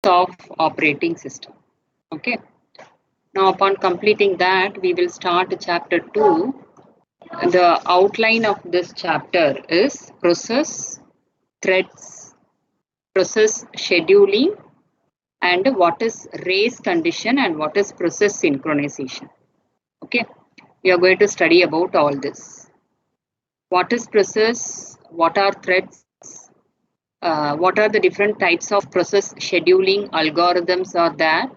of operating system. Okay. Now, upon completing that, we will start chapter 2. The outline of this chapter is process, threads, process scheduling, and what is race condition and what is process synchronization. Okay. We are going to study about all this. What is process? What are threads? What are the different types of process scheduling algorithms are there?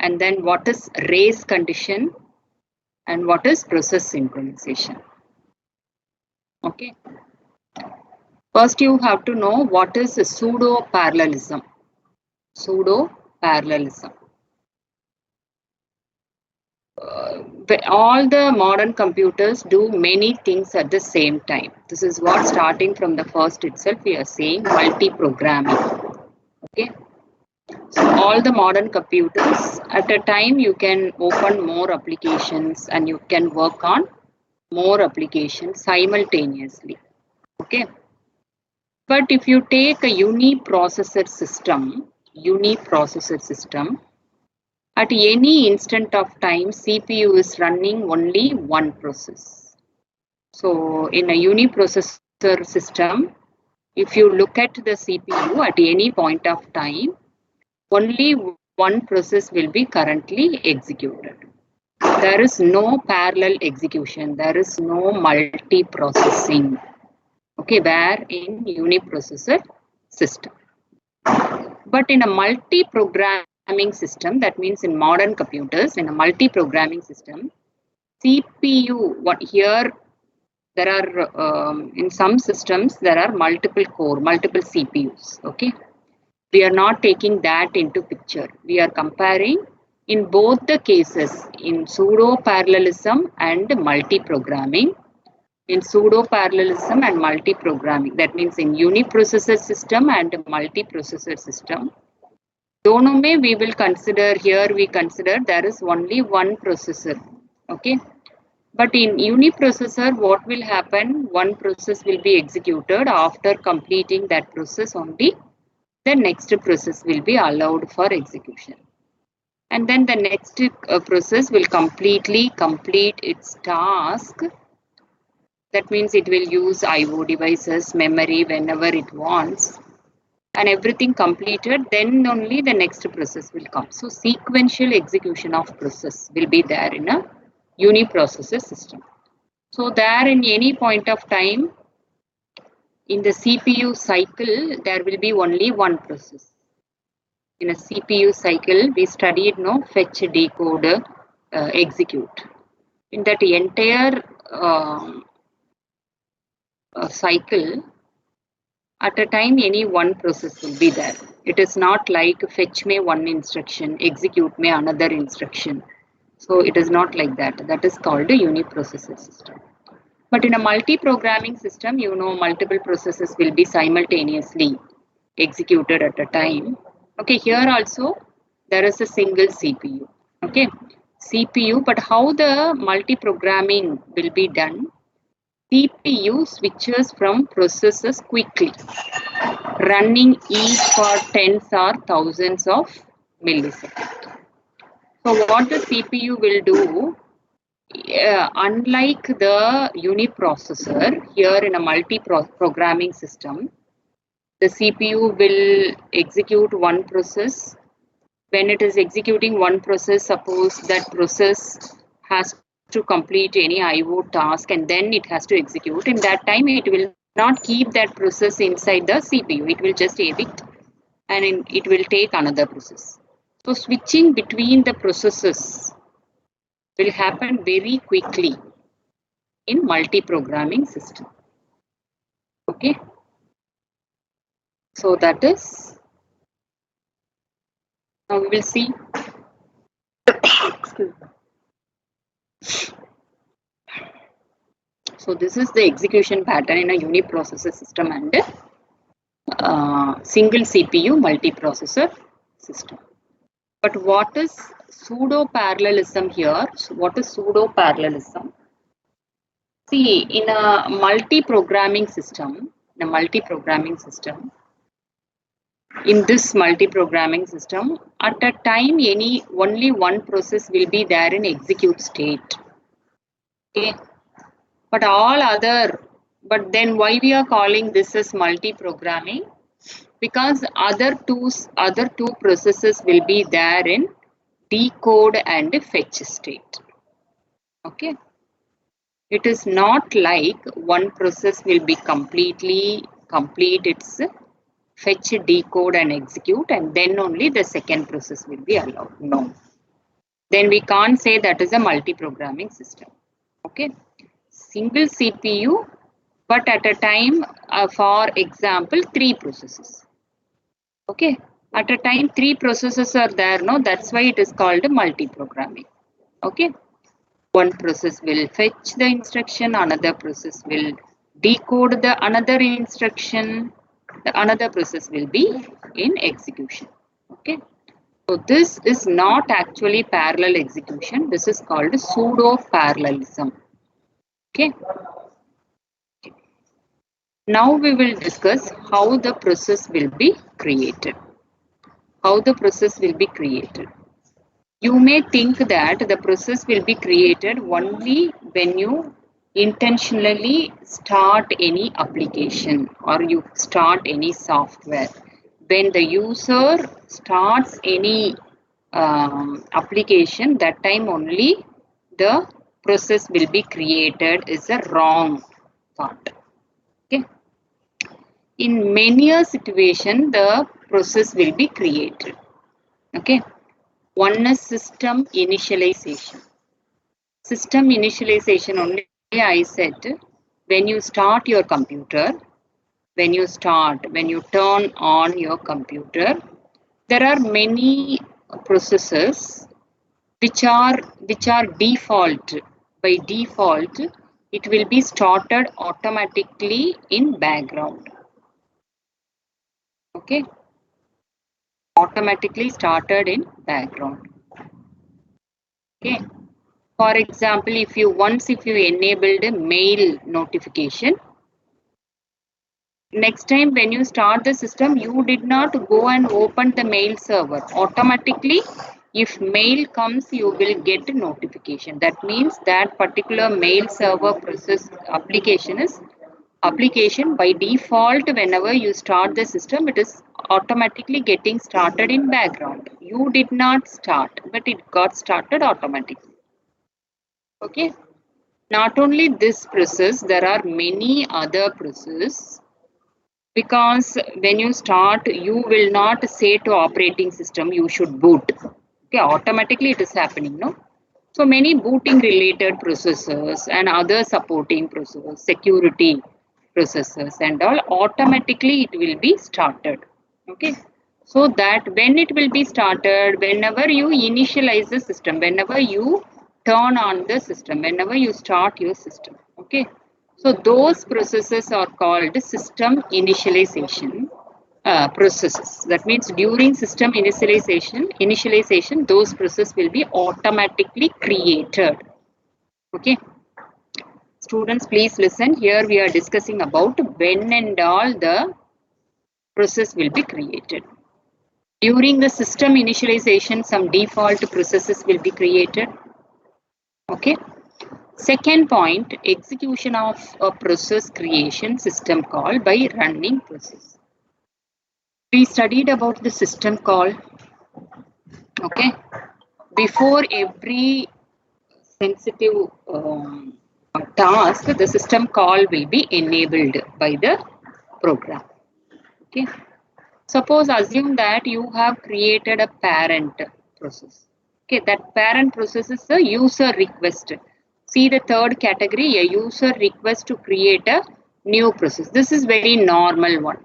And then what is race condition and what is process synchronization? Okay. First, you have to know what is pseudo parallelism. Pseudo parallelism. All the modern computers do many things at the same time. This is what, starting from the first itself, we are saying multi-programming. Okay. So all the modern computers, at a time you can open more applications and you can work on more applications simultaneously. Okay. But if you take a uniprocessor system, at any instant of time, CPU is running only one process. So in a uniprocessor system, if you look at the CPU at any point of time, only one process will be currently executed. There is no parallel execution. There is no multi-processing. Okay, where in uniprocessor system. But in a multi-programming system, that means in modern computers, in a multi-programming system, CPU, what here there are in some systems there are multiple CPUs. Okay, we are not taking that into picture. We are comparing in both the cases, in pseudo parallelism and multi-programming. In pseudo parallelism and multi-programming, that means in uniprocessor system and multi-processor system, dono mein we will consider, here we consider there is only one processor. Okay, but in uniprocessor, what will happen? One process will be executed. After completing that process only, the next process will be allowed for execution. And then the next process will completely complete its task. That means it will use IO devices, memory whenever it wants, and everything completed, then only the next process will come. So sequential execution of process will be there in a uniprocessor system. So there in any point of time, in the CPU cycle, there will be only one process. In a CPU cycle, we studied fetch, decode, execute. In that entire cycle, at a time any one process will be there. It is not like fetch me one instruction, execute me another instruction. So it is not like that. That is called a uniprocessor system. But in a multi-programming system, multiple processes will be simultaneously executed at a time. Okay, here also there is a single CPU. Okay, CPU, but how the multi-programming will be done? CPU switches from processes quickly, running each for tens or thousands of milliseconds. So what the CPU will do, unlike the uniprocessor, here in a multi-programming system, the CPU will execute one process. When it is executing one process, suppose that process has to complete any IO task and then it has to execute. In that time, it will not keep that process inside the CPU. It will just evict and it will take another process. So switching between the processes will happen very quickly in multi-programming system. Okay. So that is, now we will see. Excuse me. So this is the execution pattern in a uniprocessor system and single CPU multiprocessor system. But what is pseudo parallelism here? So what is pseudo parallelism? See, in a multi-programming system, in this multi-programming system, at a time only one process will be there in execute state. Okay, but then why we are calling this as multi-programming? Because other two processes will be there in decode and fetch state. Okay, it is not like one process will be complete its fetch, decode and execute, and then only the second process will be allowed. No, then we can't say that is a multi-programming system. Okay, single CPU, but at a time, for example, 3 processes. Okay, at a time 3 processes are there. No, that's why it is called multi-programming. Okay, one process will fetch the instruction, another process will decode the another instruction, the another process will be in execution. Okay, so this is not actually parallel execution. This is called pseudo parallelism. Okay. Now we will discuss how the process will be created. How the process will be created. You may think that the process will be created only when you intentionally start any application or you start any software. When the user starts any application, that time only the process will be created is a wrong thought. Okay. In many a situation, the process will be created. Okay. One is system initialization. System initialization only I said, when you start your computer, when you turn on your computer, there are many processes which are default. By default, it will be started automatically in background. Okay, automatically started in background. Okay, for example, if you enabled a mail notification, next time when you start the system, you did not go and open the mail server. Automatically, if mail comes, you will get a notification. That means that particular mail server process application by default. Whenever you start the system, it is automatically getting started in background. You did not start, but it got started automatically. Okay. Not only this process, there are many other processes. Because when you start, you will not say to operating system you should boot. Okay, automatically it is happening, no? So many booting related processes and other supporting processes, security processes and all, automatically it will be started. Okay, so that when it will be started, whenever you initialize the system, whenever you turn on the system, whenever you start your system. Okay, so those processes are called system initialization processes. That means during system initialization, those processes will be automatically created. Okay. Students, please listen. Here we are discussing about when and all the process will be created. During the system initialization, some default processes will be created. Okay. Second point, execution of a process creation system call by running process. We studied about the system call. Okay. Before every sensitive task, the system call will be enabled by the program. Okay. Suppose assume that you have created a parent process. Okay, that parent process is a user request. See the third category, a user request to create a new process. This is very normal one.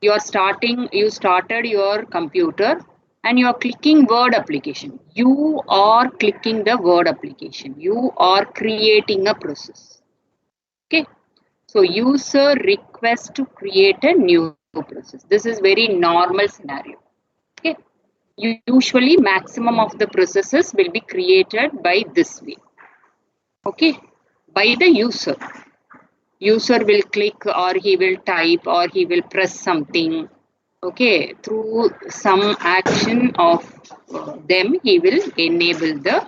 You started your computer and you are clicking word application. You are clicking the word application. You are creating a process. Okay. So user request to create a new process. This is very normal scenario. Okay. Usually maximum of the processes will be created by this way. Okay. By the user. User will click or he will type or he will press something. Okay, through some action of them, he will enable the,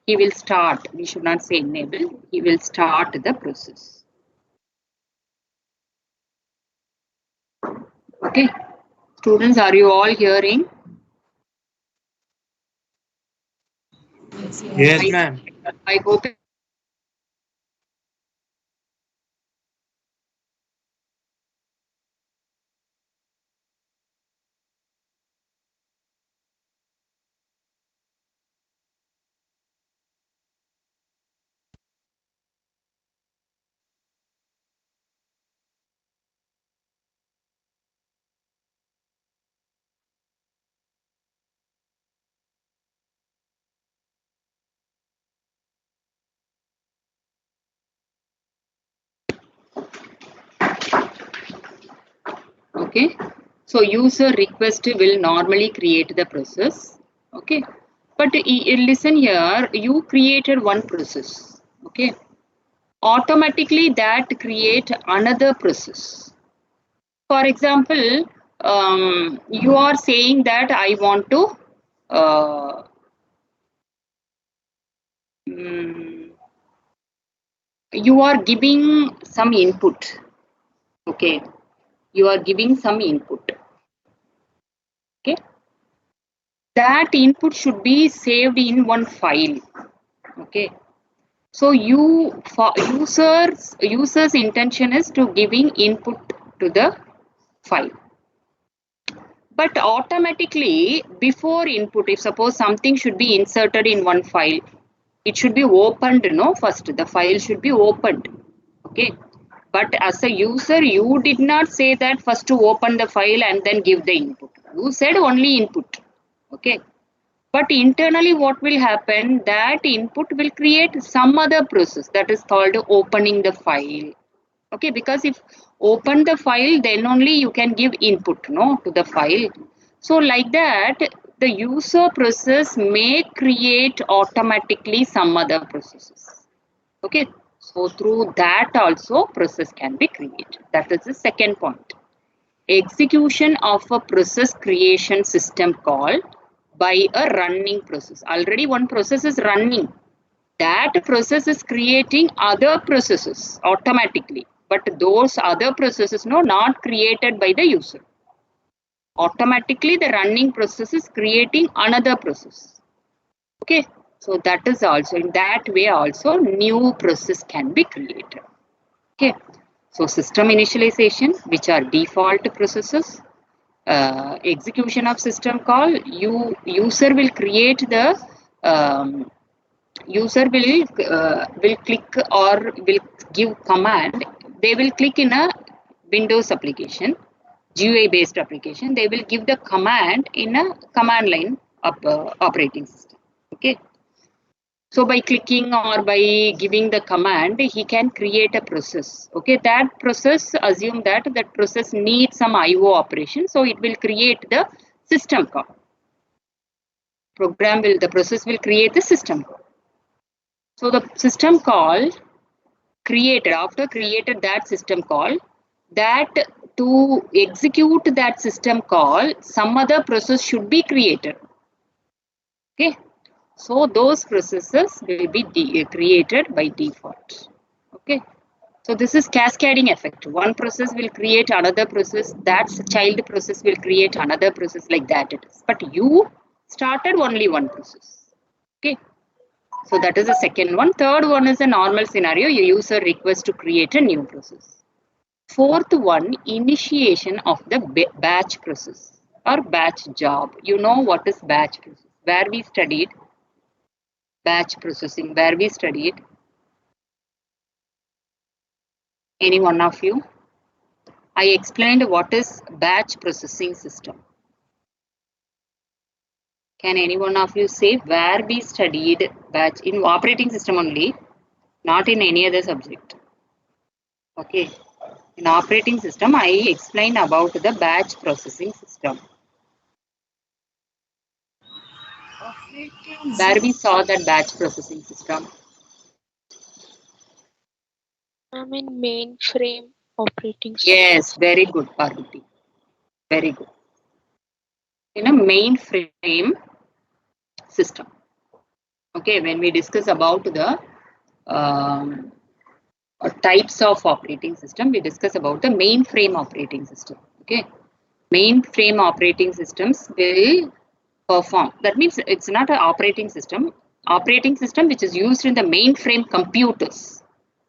he will start, we should not say enable, he will start the process. Okay, students, are you all hearing? Yes, I, ma'am. I hope. Okay, so user request will normally create the process. Okay, but listen here, you created one process. Okay, automatically that create another process. For example, you are saying that I want to uh, mm, you are giving some input. Okay, you are giving some input. Okay, that input should be saved in one file. Okay, so you for users intention is to giving input to the file, but automatically before input, if suppose something should be inserted in one file, it should be opened, no, first the file should be opened. Okay, but as a user you did not say that first to open the file and then give the input, you said only input. Okay, but internally what will happen, that input will create some other process that is called opening the file. Okay, because if open the file then only you can give input, no, to the file. So like that the user process may create automatically some other processes. Okay, so through that also process can be created. That is the second point. Execution of a process creation system call by a running process. Already one process is running, that process is creating other processes automatically, but those other processes no not created by the user. Automatically the running process is creating another process. Okay, so that is also, in that way also new process can be created. Okay, so system initialization, which are default processes, execution of system call, user will create the um, user will click or will give command. They will click in a Windows application, GUI based application, they will give the command in a command line operating system. Okay, so by clicking or by giving the command he can create a process. Okay, that process, assume that that process needs some IO operation, so it will create the system call. Program will, the process will create the system call. So the system call created, after created that system call, that to execute that system call some other process should be created. Okay, so those processes will be created by default. Okay, so this is cascading effect. One process will create another process, that child process will create another process, like that it is, but you started only one process. Okay, so that is the second one. Third one is a normal scenario. Your user requests to create a new process. Fourth one, initiation of the batch process or batch job. You know what is batch process? Where we studied batch processing, where we studied. Any one of you? I explained what is batch processing system. Can any one of you say where we studied batch in operating system only, not in any other subject? Okay. In operating system, I explained about the batch processing system, where we saw that batch processing system. I'm in mainframe operating system. Yes, very good, Parvati. Very good. In a mainframe system. Okay, when we discuss about the um, types of operating system, we discuss about the mainframe operating system. Okay, mainframe operating systems will perform. That means it's not an operating system. Operating system which is used in the mainframe computers.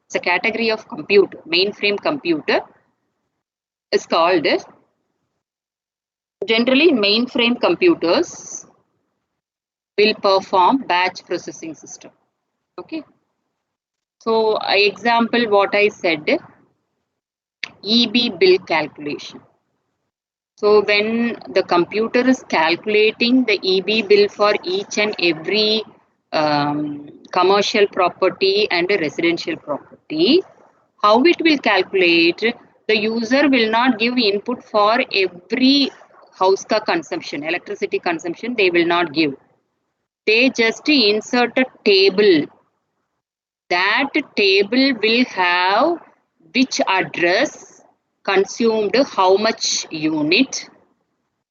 It's a category of computer. Mainframe computer is called, generally mainframe computers will perform batch processing system. Okay. So example what I said, EB bill calculation. So when the computer is calculating the EB bill for each and every commercial property and a residential property, how it will calculate? The user will not give input for every house ka consumption, electricity consumption, they will not give. They just insert a table. That table will have which address consumed how much unit,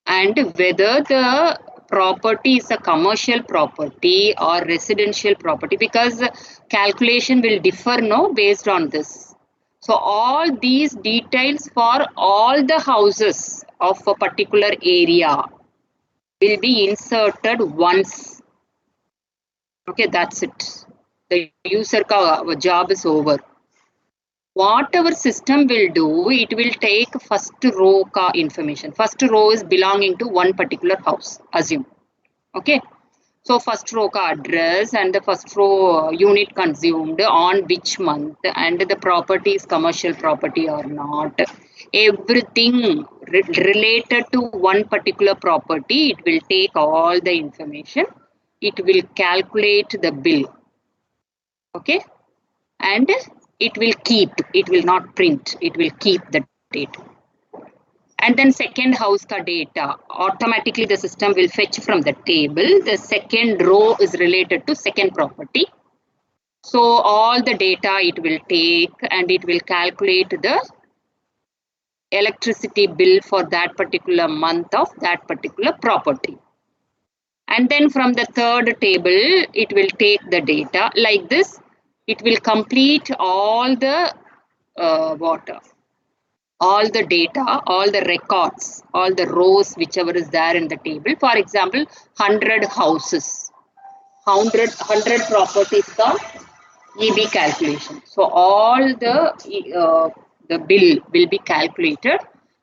and whether the property is a commercial property or residential property, because calculation will differ no based on this. So all these details for all the houses of a particular area will be inserted once. Okay, that's it. The user job is over. What our system will do, it will take first row ka information. First row is belonging to one particular house, assume. Okay. So first row ka address and the first row unit consumed on which month, and the property is commercial property or not. Everything related to one particular property, it will take all the information. It will calculate the bill. Okay. And it will not print, it will keep the data. And then second house ka data, automatically the system will fetch from the table. The second row is related to second property. So all the data it will take and it will calculate the electricity bill for that particular month of that particular property. And then from the third table, it will take the data like this. It will complete all the all the data, all the records, all the rows, whichever is there in the table. For example, 100 houses, 100 properties ka EB calculation. So all the bill will be calculated,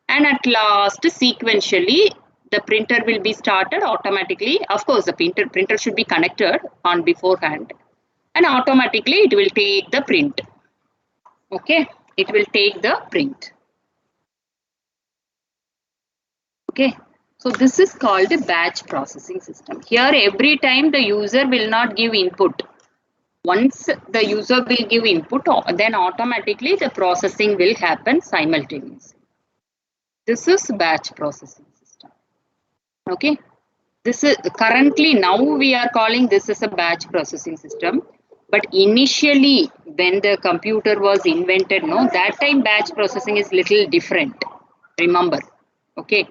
and at last sequentially the printer will be started automatically. Of course, the printer should be connected on beforehand, and automatically it will take the print. Okay, it will take the print. Okay, so this is called a batch processing system. Here every time the user will not give input. Once the user will give input, then automatically the processing will happen simultaneously. This is batch processing system. Okay, this is currently, now we are calling this as a batch processing system. But initially, when the computer was invented, no, that time batch processing is little different. Remember, okay.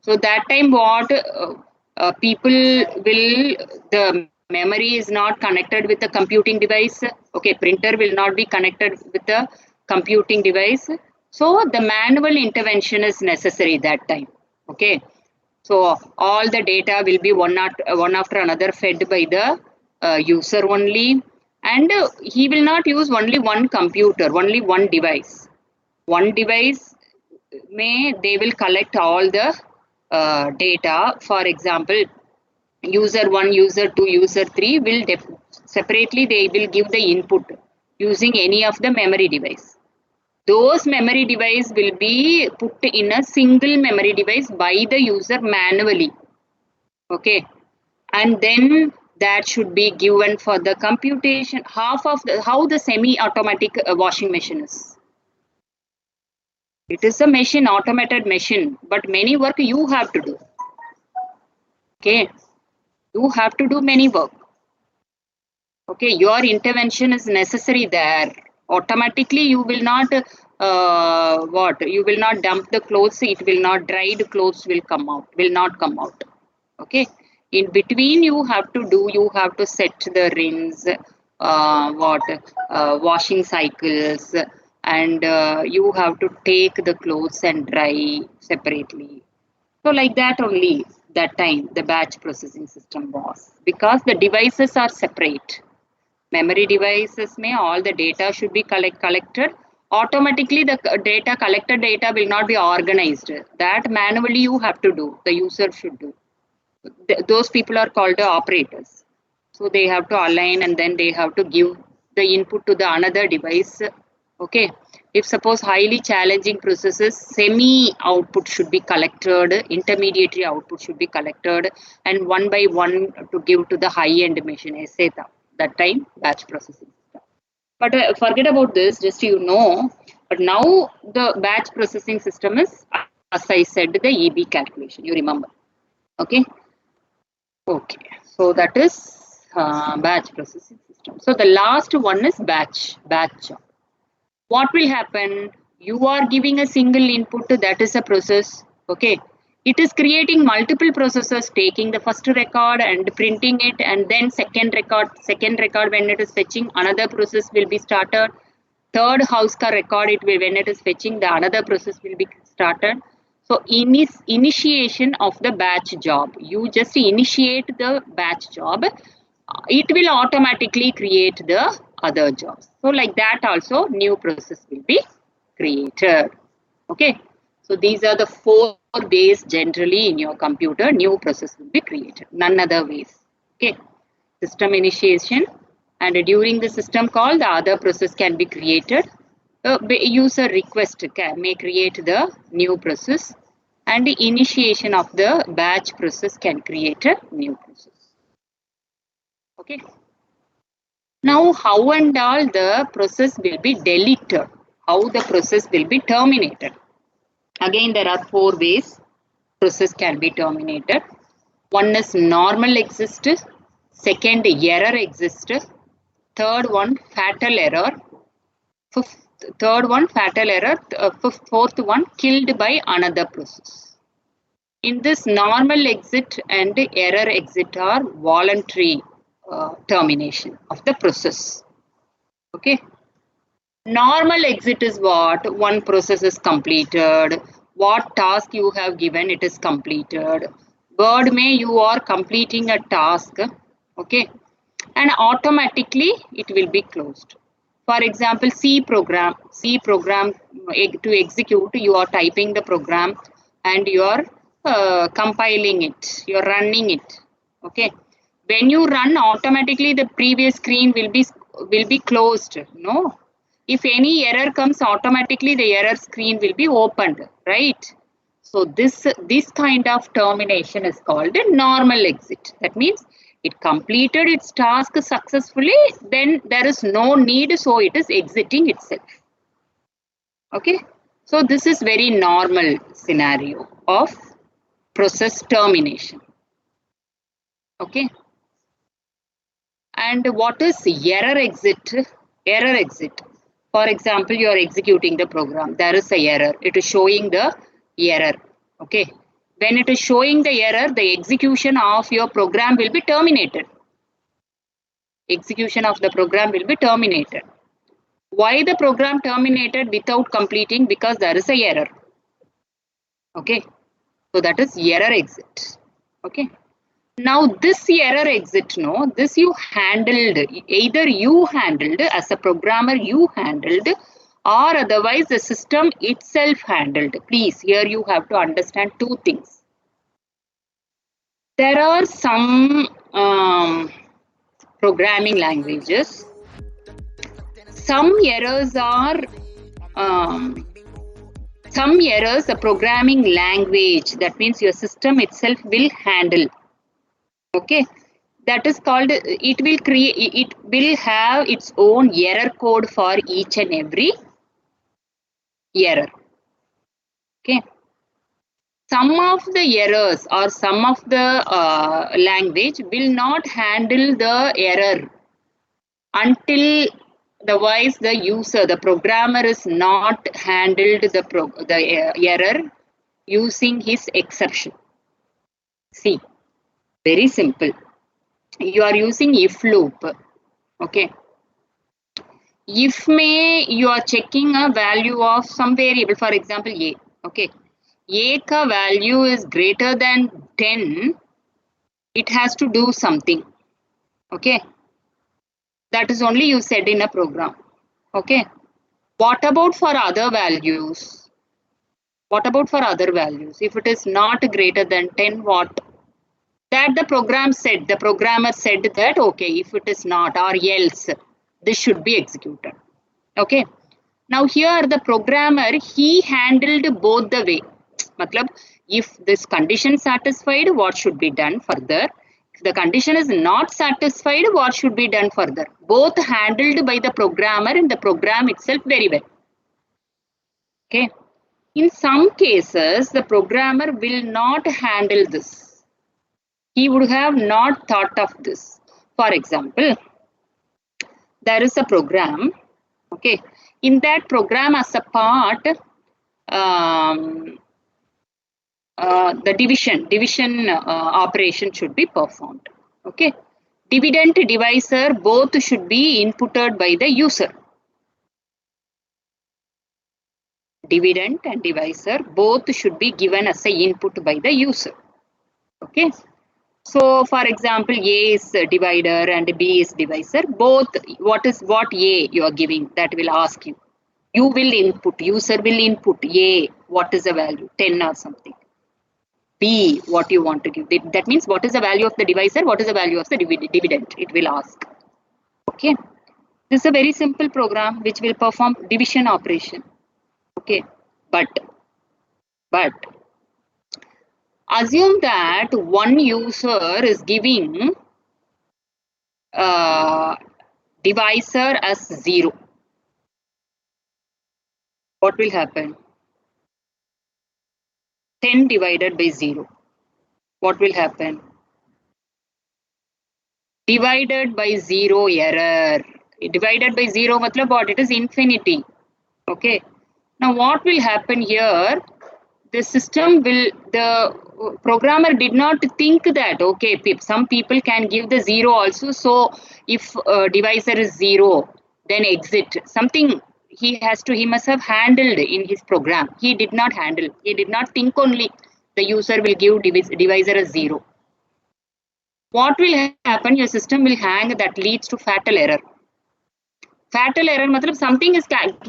So that time, what people will, the memory is not connected with the computing device. Okay, printer will not be connected with the computing device. So the manual intervention is necessary that time. Okay, so all the data will be one after another fed by the user only, and he will not use only one computer, only one device. One device they will collect all the data. For example, user 1, user 2, user 3 will separately they will give the input using any of the memory device. Those memory device will be put in a single memory device by the user manually. Okay, and then that should be given for the computation. Half of how the semi-automatic washing machine is. It is a machine, automated machine, but many work you have to do. Okay, you have to do many work. Okay, your intervention is necessary there. Automatically, you will not what, you will not dump the clothes, it will not dry, the clothes will not come out. Okay, in between you have to set the rinse, washing cycles, and you have to take the clothes and dry separately. So like that only, that time the batch processing system was, because the devices are separate. Memory devices may all the data should be collected. Automatically the collected data will not be organized. That manually you have to do, the user should do. Those people are called the operators. So they have to align and then they have to give the input to the another device. Okay. If suppose highly challenging processes, semi output should be collected, intermediary output should be collected, and one by one to give to the high end machine, etc. That time batch processing. But forget about this, just you know. But now the batch processing system is, as I said, the EB calculation. You remember? Okay. Okay. So that is batch processing system. So the last one is batch job. What will happen? You are giving a single input, that is a process. Okay. It is creating multiple processes, taking the first record and printing it, and then second record when it is fetching, another process will be started. Third house car record, when it is fetching, the another process will be started. So initiation of the batch job, you just initiate the batch job, it will automatically create the other jobs. So like that also new process will be created. Okay. So these are the 4 ways generally in your computer new process will be created. None other ways. Okay. System initiation, and during the system call the other process can be created. User request may create the new process, and the initiation of the batch process can create a new process. Okay. Now how and all the process will be deleted, how the process will be terminated. Again there are 4 ways process can be terminated. One is normal exist, second error exist, third one fatal error, fourth one killed by another process. In this, normal exit and error exit are voluntary termination of the process. Okay. Normal exit is what? One process is completed. What task you have given, it is completed. Word may you are completing a task. Okay. And automatically it will be closed. For example, C program to execute, you are typing the program and you are compiling it, you are running it. Okay. When you run, automatically the previous screen will be closed. No. If any error comes, automatically the error screen will be opened, right? So this kind of termination is called a normal exit. That means it completed its task successfully, then there is no need, so it is exiting itself. Okay. So this is very normal scenario of process termination. Okay. And what is error exit? Error exit. For example, you are executing the program. There is a error. It is showing the error. Okay. When it is showing the error, the execution of your program will be terminated. Execution of the program will be terminated. Why the program terminated without completing? Because there is a error. Okay. So that is error exit. Okay. Now this error exit, no, this you handled, either you handled as a programmer, you handled, or otherwise the system itself handled. Please, here you have to understand 2 things. There are some programming languages. Some errors are a programming language, that means your system itself will handle. Okay, that is called, it will have its own error code for each and every error. Okay, some of the errors or some of the language will not handle the error until Otherwise, the user, the programmer is not handled the error using his exception. See, very simple. You are using if loop. Okay. If may you are checking a value of some variable, for example, a. Okay. A ka value is greater than 10. It has to do something. Okay. That is only you said in a program. Okay. What about for other values? What about for other values? If it is not greater than 10, what? That the programmer said that, okay, if it is not or else, this should be executed. Okay. Now here the programmer, he handled both the way. Matlab, if this condition satisfied, what should be done further? If the condition is not satisfied, what should be done further? Both handled by the programmer in the program itself very well. Okay. In some cases, the programmer will not handle this. He would have not thought of this. For example, there is a program. Okay. In that program, as a part, the division operation should be performed. Okay. Dividend divisor both should be inputted by the user. Dividend and divisor both should be given as a input by the user. Okay. So, for example, A is divider and B is divisor. Both, what A you are giving, that will ask you. You will input, user will input A, what is the value, 10 or something. B, what you want to give. That means what is the value of the divisor, what is the value of the dividend, it will ask. Okay. This is a very simple program which will perform division operation. Okay. But assume that one user is giving divisor as 0. What will happen? 10 divided by 0. What will happen? Divided by 0 error. Divided by 0 matlab what? It is infinity. Okay. Now what will happen here? The programmer did not think that, okay, some people can give the 0 also. So if divisor is 0, then exit. Something he must have handled in his program. He did not handle. He did not think only the user will give divisor as 0. What will happen? Your system will hang. That leads to fatal error. Fatal error matlab something is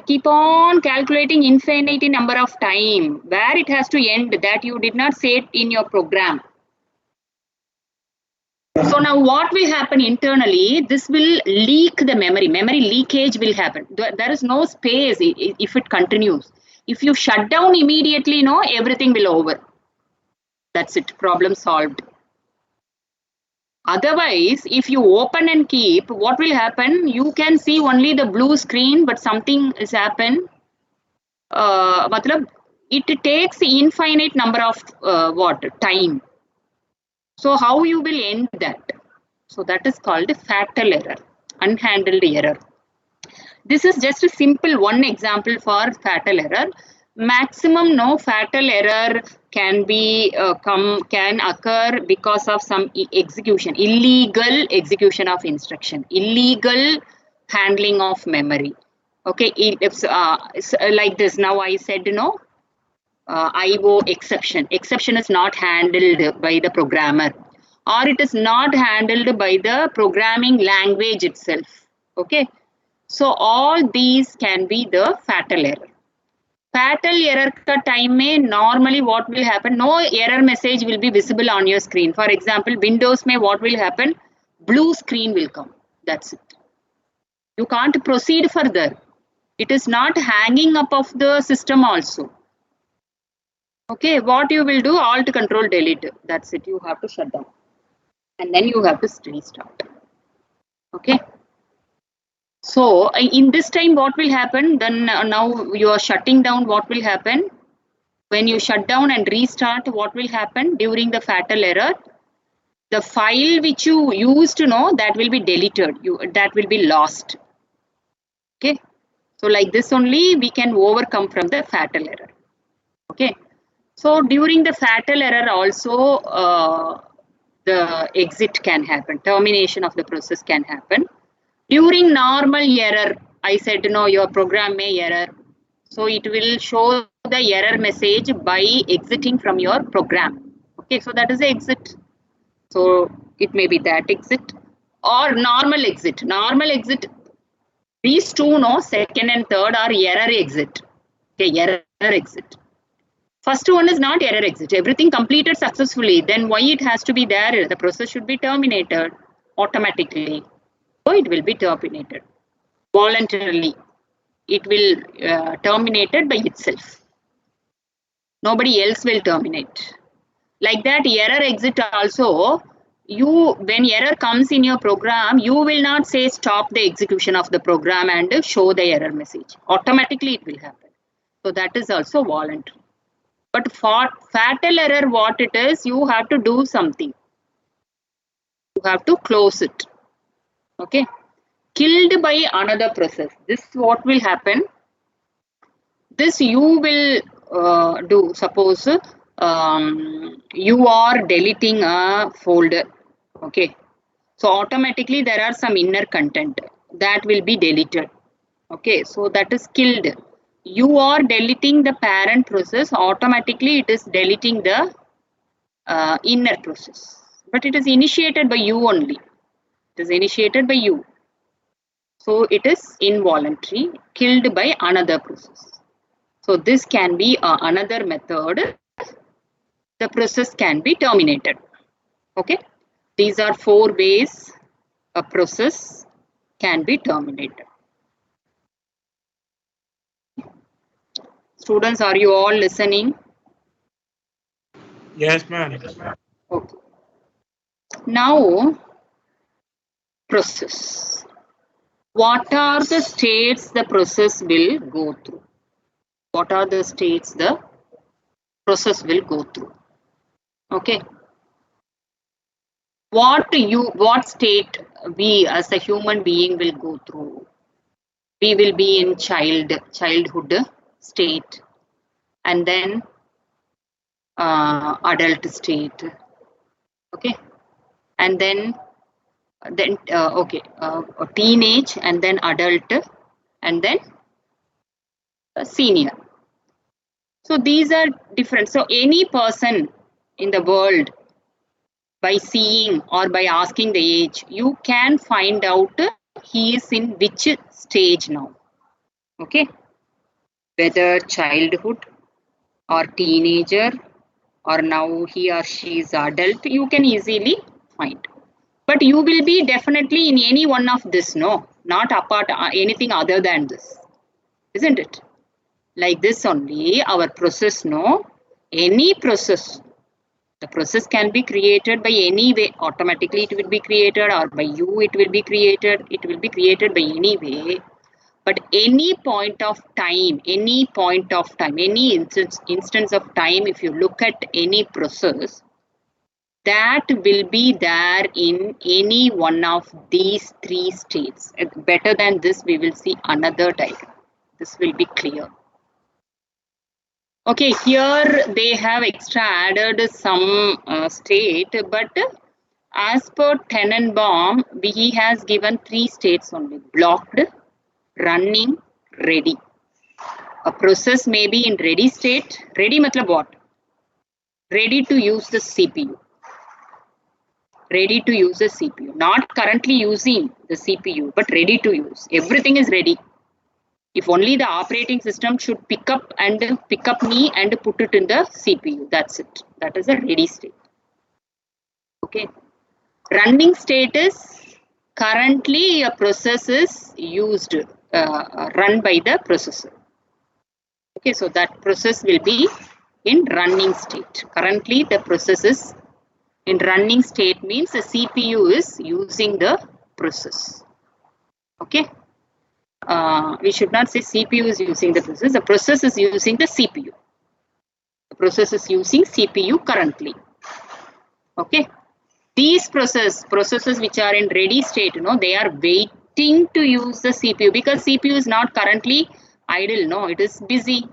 keep on calculating infinity number of time where it has to end, that you did not say it in your program. So now what will happen internally? This will leak the memory. Memory leakage will happen. There is no space if it continues. If you shut down immediately, no, everything will over. That's it. Problem solved. Otherwise, if you open and keep, what will happen? You can see only the blue screen, but something has happened. It takes infinite number of time. So how you will end that? So that is called a fatal error, unhandled error. This is just a simple one example for fatal error. Maximum no fatal error can occur because of some illegal execution of instruction, illegal handling of memory. Okay, it's like this. Now I said IO exception. Exception is not handled by the programmer, or it is not handled by the programming language itself. Okay, so all these can be the fatal error. Fatal error ka time mein normally what will happen? No error message will be visible on your screen. For example, Windows mein what will happen? Blue screen will come. That's it. You can't proceed further. It is not hanging up of the system also. Okay, what you will do? Alt Control Delete. That's it. You have to shut down. And then you have to restart. Okay. So in this time, what will happen? Then now you are shutting down. What will happen? When you shut down and restart, what will happen during the fatal error? The file which you used to know, that will be deleted. That will be lost. Okay. So like this only we can overcome from the fatal error. Okay. So during the fatal error also the exit can happen, termination of the process can happen. During normal error, I said no, your program may error. So it will show the error message by exiting from your program. Okay, so that is the exit. So it may be that exit or normal exit. Normal exit, these two, no, second and third are error exit. Okay, error exit. First one is not error exit. Everything completed successfully. Then why it has to be there? The process should be terminated automatically. So it will be terminated voluntarily. It will terminated by itself. Nobody else will terminate. Like that, error exit also. When error comes in your program, you will not say stop the execution of the program and show the error message. Automatically, it will happen. So that is also voluntary. But for fatal error, what it is, you have to do something. You have to close it. Okay. Killed by another process. This what will happen. This you will do. Suppose you are deleting a folder. Okay. So automatically there are some inner content that will be deleted. Okay. So that is killed. You are deleting the parent process. Automatically it is deleting the inner process, but it is initiated by you only. It is initiated by you. So it is involuntary, killed by another process. So this can be another method. The process can be terminated. Okay. These are 4 ways a process can be terminated. Students, are you all listening? Yes, ma'am. Okay. Now, process. What are the states the process will go through? What are the states the process will go through? Okay. What state we as a human being will go through? We will be in childhood state, and then adult state. Okay. And then teenage, and then adult, and then senior. So these are different. So any person in the world, by seeing or by asking the age, you can find out he is in which stage now. Okay. Whether childhood or teenager or now he or she is adult, you can easily find. But you will be definitely in any one of this, no, not apart anything other than this, isn't it? Like this only, our process, no, any process. The process can be created by any way. Automatically it will be created, or by you it will be created. It will be created by any way. But any point of time, any instance of time, if you look at any process, that will be there in any one of these 3 states. Better than this, we will see another diagram. This will be clear. Okay, here they have extra added some state, but as per Tenenbaum, he has given 3 states only: blocked, running, ready. A process may be in ready state. Ready matlab what? Ready to use the CPU. Ready to use the CPU. Not currently using the CPU, but ready to use. Everything is ready. If only the operating system should pick up me and put it in the CPU. That's it. That is a ready state. Okay. Running state is currently a process is used, run by the processor. Okay, so that process will be in running state. Currently, the process is in running state, means the CPU is using the process. Okay. We should not say CPU is using the process. The process is using the CPU. The process is using CPU currently. Okay. These processes which are in ready state, they are waiting to use the CPU because CPU is not currently idle. No, it is busy.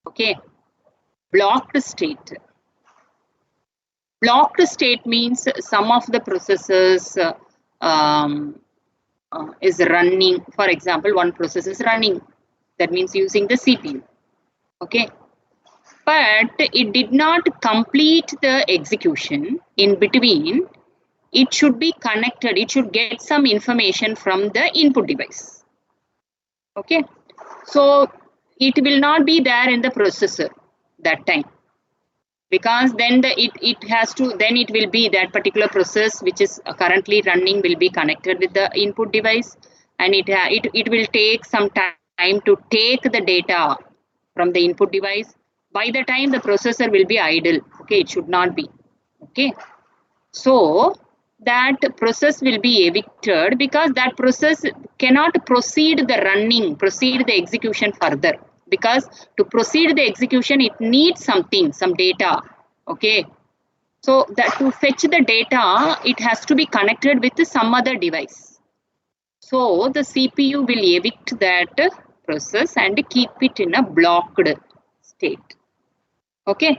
Okay. Blocked state. Blocked state means some of the processes is running. For example, one process is running. That means using the CPU. Okay. But it did not complete the execution in between. It should be connected. It should get some information from the input device. Okay. So it will not be there in the processor that time. Because then it has to, then it will be that particular process which is currently running will be connected with the input device, and it will take some time to take the data from the input device. By the time the processor will be idle, okay, it should not be. Okay, so that process will be evicted because that process cannot proceed the execution further. Because to proceed the execution, it needs something, some data. Okay. So that to fetch the data, it has to be connected with some other device. So the CPU will evict that process and keep it in a blocked state. Okay.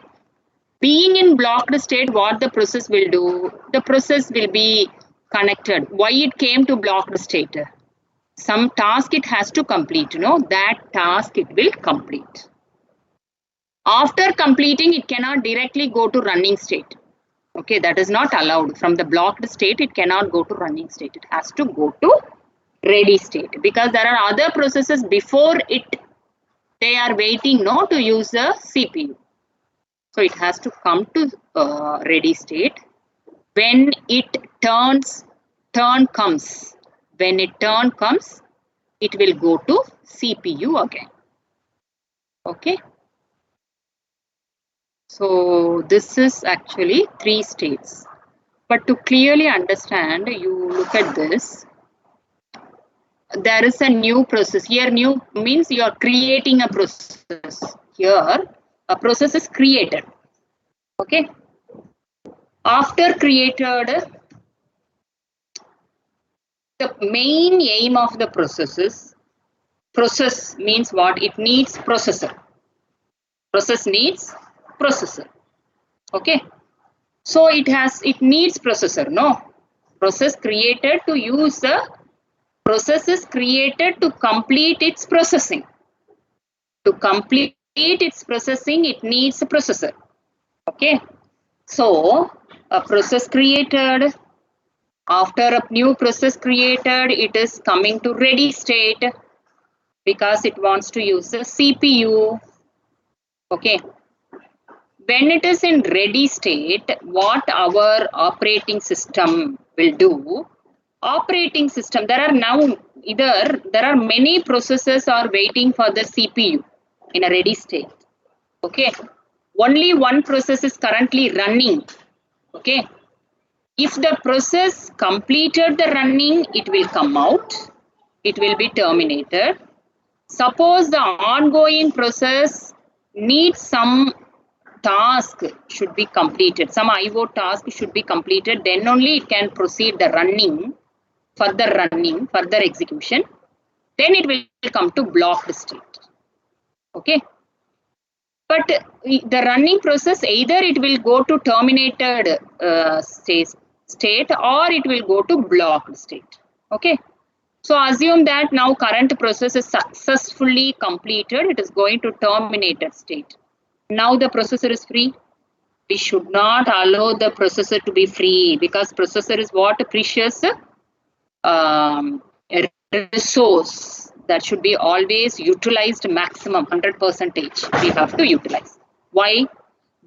Being in blocked state, what the process will do? The process will be connected. Why it came to blocked state? Some task it has to complete, that task it will complete. After completing, it cannot directly go to running state. Okay, that is not allowed. From the blocked state, it cannot go to running state. It has to go to ready state because there are other processes before it. They are waiting to use the CPU. So it has to come to ready state. When turn comes, it will go to CPU again. Okay. So this is actually 3 states. But to clearly understand, you look at this. There is a new process. Here new means you are creating a process. Here a process is created. Okay. After created, the main aim of the process means what? It needs processor. Process needs processor. Okay. So it needs processor. No. Process created to use the process is created to complete its processing. To complete its processing, it needs a processor. Okay. So a process created. After a new process created, it is coming to ready state because it wants to use the CPU. Okay. When it is in ready state, what our operating system will do? Operating system, there are many processes are waiting for the CPU in a ready state. Okay. Only one process is currently running. Okay. If the process completed the running, it will come out. It will be terminated. Suppose the ongoing process needs some task should be completed. Some IO task should be completed. Then only it can proceed the further execution. Then it will come to blocked state. Okay. But the running process, either it will go to terminated state or it will go to blocked state. Okay. So assume that now current process is successfully completed. It is going to terminated state. Now the processor is free. We should not allow the processor to be free because processor is what? Precious resource that should be always utilized maximum 100%. We have to utilize. Why?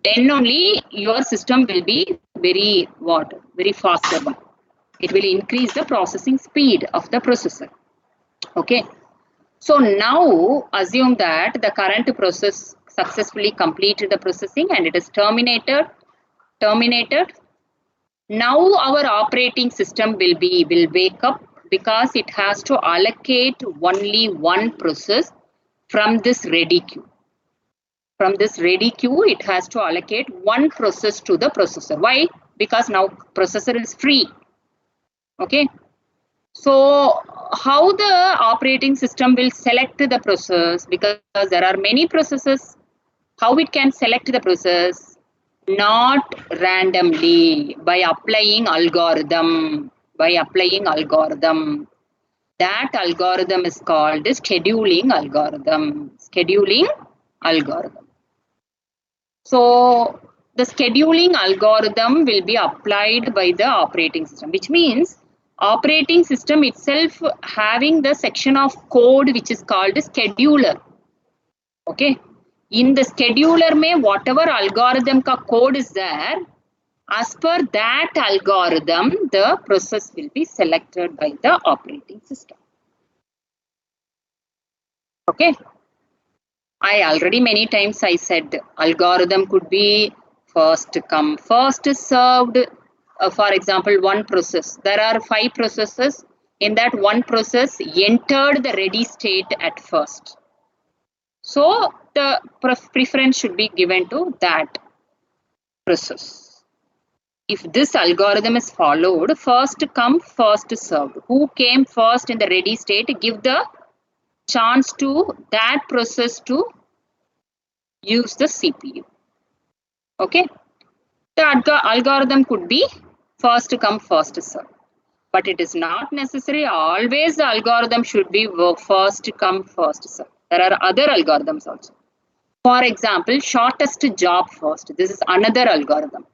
Then only your system will be very faster one. It will increase the processing speed of the processor. Okay. So now assume that the current process successfully completed the processing and it is terminated. Now our operating system will wake up because it has to allocate only one process from this ready queue. From this ready queue, it has to allocate one process to the processor. Why? Because now processor is free. Okay. So how the operating system will select the process, because there are many processes, how it can select the process? Not randomly, by applying algorithm. By applying algorithm. That algorithm is called scheduling algorithm. Scheduling algorithm. So the scheduling algorithm will be applied by the operating system, which means operating system itself having the section of code which is called scheduler. Okay. In the scheduler mein whatever algorithm ka code is there, as per that algorithm, the process will be selected by the operating system. Okay. I already many times I said algorithm could be first come, first served. For example, one process. There are 5 processes. In that one process entered the ready state at first. So the preference should be given to that process. If this algorithm is followed, first come, first served. Who came first in the ready state, give the chance to that process to use the CPU. Okay. The algorithm could be first come, first serve. But it is not necessary always the algorithm should be first come, first serve. There are other algorithms also. For example, shortest job first. This is another algorithm.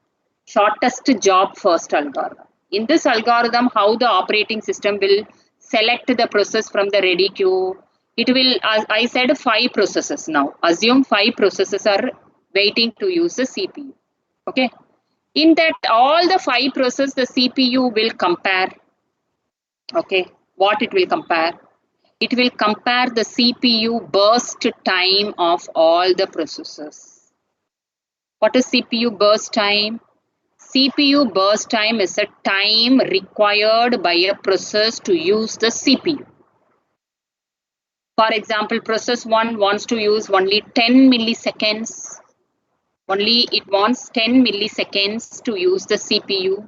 Shortest job first algorithm. In this algorithm, how the operating system will select the process from the ready queue. It will, as I said, 5 processes now. Assume 5 processes are waiting to use the CPU. Okay. In that all the 5 processes, the CPU will compare. Okay. What it will compare? It will compare the CPU burst time of all the processes. What is CPU burst time? CPU burst time is a time required by a process to use the CPU. For example, process 1 wants to use only 10 milliseconds. Only it wants 10 milliseconds to use the CPU.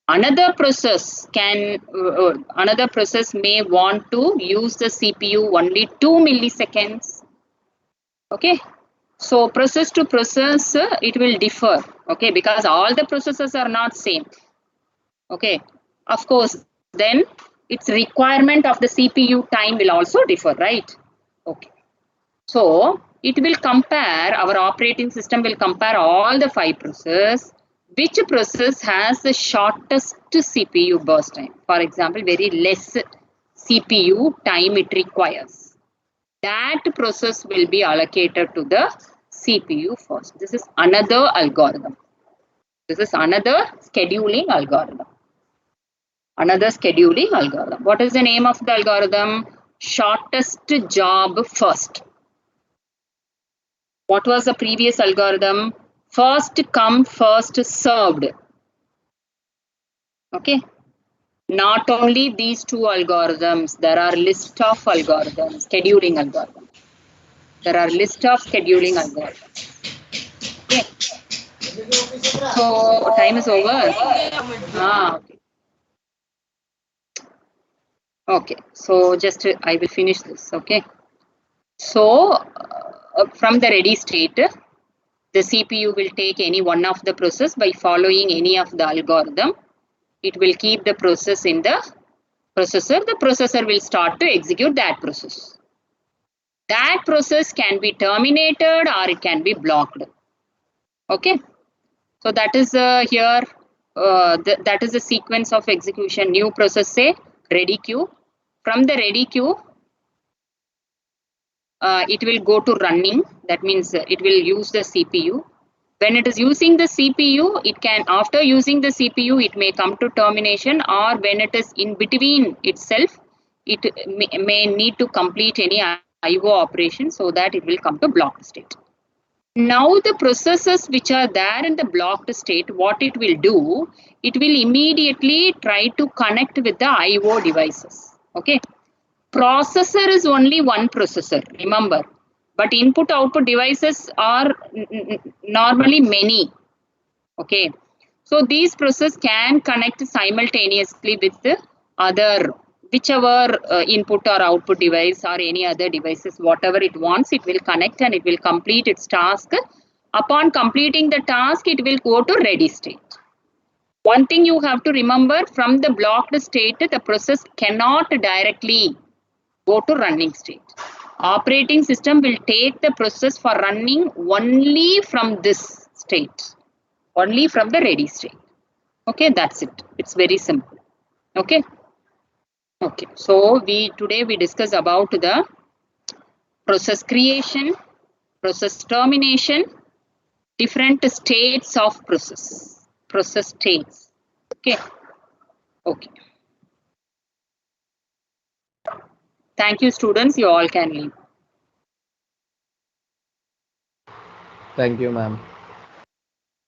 Another process may want to use the CPU only 2 milliseconds. Okay. So process to process, it will differ. Okay, because all the processes are not same. Okay, of course, then its requirement of the CPU time will also differ, right? Okay. So it will compare, our operating system will compare all the 5 processes. Which process has the shortest CPU burst time? For example, very less CPU time it requires. That process will be allocated to the CPU first. This is another algorithm. This is another scheduling algorithm. Another scheduling algorithm. What is the name of the algorithm? Shortest job first. What was the previous algorithm? First come, first served. Okay. Not only these 2 algorithms, there are list of algorithms, scheduling algorithms. There are list of scheduling algorithms. Okay. So time is over. Okay. Okay. So just I will finish this. Okay. So from the ready state, the CPU will take any one of the process by following any of the algorithm. It will keep the process in the processor. The processor will start to execute that process. That process can be terminated or it can be blocked. Okay. So that is here, that is the sequence of execution. New process, say ready queue. From the ready queue, it will go to running. That means it will use the CPU. When it is using the CPU, it can, after using the CPU, it may come to termination, or when it is in between itself, it may need to complete any IO operation, so that it will come to blocked state. Now the processes which are there in the blocked state, what it will do, it will immediately try to connect with the IO devices. Okay. Processor is only one processor, remember. But input output devices are normally many. Okay. So these processes can connect simultaneously with the other, whichever input or output device or any other devices, whatever it wants, it will connect and it will complete its task. Upon completing the task, it will go to ready state. One thing you have to remember, from the blocked state, the process cannot directly go to running state. Operating system will take the process for running only from this state, only from the ready state. Okay, that's it. It's very simple. Okay. Okay. So today we discuss about the process creation, process termination, different states of process states. Okay. Okay. Thank you, students. You all can leave. Thank you, ma'am.